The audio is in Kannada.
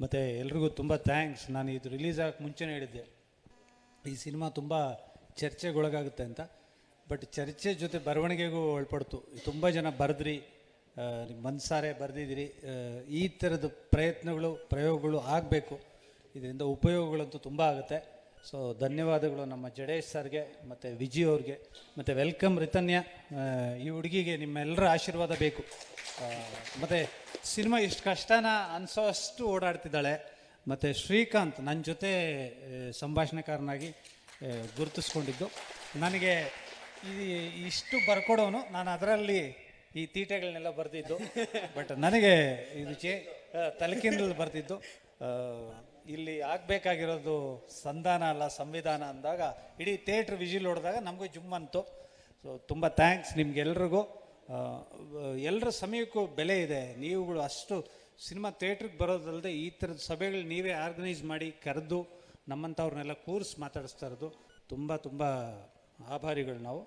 ಮತ್ತು ಎಲ್ರಿಗೂ ತುಂಬ ಥ್ಯಾಂಕ್ಸ್. ನಾನು ಇದು ರಿಲೀಸ್ ಆಗೋಕ್ಕೆ ಮುಂಚೆನೇ ಹೇಳಿದ್ದೆ ಈ ಸಿನಿಮಾ ತುಂಬ ಚರ್ಚೆಗೊಳಗಾಗುತ್ತೆ ಅಂತ. ಬಟ್ ಚರ್ಚೆ ಜೊತೆ ಬರವಣಿಗೆಗೂ ಒಳಪಡ್ತು. ತುಂಬ ಜನ ಬರೆದ್ರಿ, ನಿಮ್ಮ ಮನಸಾರೆ ಬರೆದಿದ್ದೀರಿ. ಈ ಥರದ ಪ್ರಯೋಗಗಳು ಆಗಬೇಕು. ಇದರಿಂದ ಉಪಯೋಗಗಳಂತೂ ತುಂಬ ಆಗುತ್ತೆ. ಸೊ ಧನ್ಯವಾದಗಳು ನಮ್ಮ ಜಡೇಶ್ ಸರ್ಗೆ ಮತ್ತು ವಿಜಿ ಅವ್ರಿಗೆ. ಮತ್ತು ವೆಲ್ಕಮ್ ರಿತನ್ಯ. ಈ ಹುಡುಗಿಗೆ ನಿಮ್ಮೆಲ್ಲರ ಆಶೀರ್ವಾದ ಬೇಕು. ಮತ್ತು ಸಿನಿಮಾ ಇಷ್ಟು ಕಷ್ಟನ ಅನಿಸೋ ಅಷ್ಟು ಓಡಾಡ್ತಿದ್ದಾಳೆ. ಮತ್ತು ಶ್ರೀಕಾಂತ್ ನನ್ನ ಜೊತೆ ಸಂಭಾಷಣೆಕಾರನಾಗಿ ಗುರುತಿಸ್ಕೊಂಡಿದ್ದು. ನನಗೆ ಇಷ್ಟು ಬರ್ಕೊಡೋನು, ನಾನು ಅದರಲ್ಲಿ ಈ ತೀಟೆಗಳನ್ನೆಲ್ಲ ಬರೆದಿದ್ದು. ಬಟ್ ನನಗೆ ಇದು ತಲೆಕಿಂದಲು ಬರ್ತಿದ್ದು. ಇಲ್ಲಿ ಆಗಬೇಕಾಗಿರೋದು ಸಂಧಾನ ಅಲ್ಲ ಸಂವಿಧಾನ ಅಂದಾಗ ಇಡೀ ಥಿಯೇಟ್ರ್ ವಿಜಿಲ್ ಹೊಡೆದಾಗ ನಮಗೂ ಜುಮ್ ಅಂತು. ಸೊ ತುಂಬ ಥ್ಯಾಂಕ್ಸ್ ನಿಮ್ಗೆಲ್ರಿಗೂ. ಎಲ್ಲರ ಸಮಯಕ್ಕೂ ಬೆಲೆ ಇದೆ. ನೀವುಗಳು ಅಷ್ಟು ಸಿನಿಮಾ ಥಿಯೇಟ್ರಿಗೆ ಬರೋದಲ್ಲದೆ ಈ ಥರದ ಸಭೆಗಳು ನೀವೇ ಆರ್ಗನೈಸ್ ಮಾಡಿ ಕರೆದು ನಮ್ಮಂಥವ್ರನ್ನೆಲ್ಲ ಕೂರಿಸಿ ಮಾತಾಡಿಸ್ತಾ ಇರೋದು ತುಂಬ ತುಂಬ ಆಭಾರಿಗಳು ನಾವು.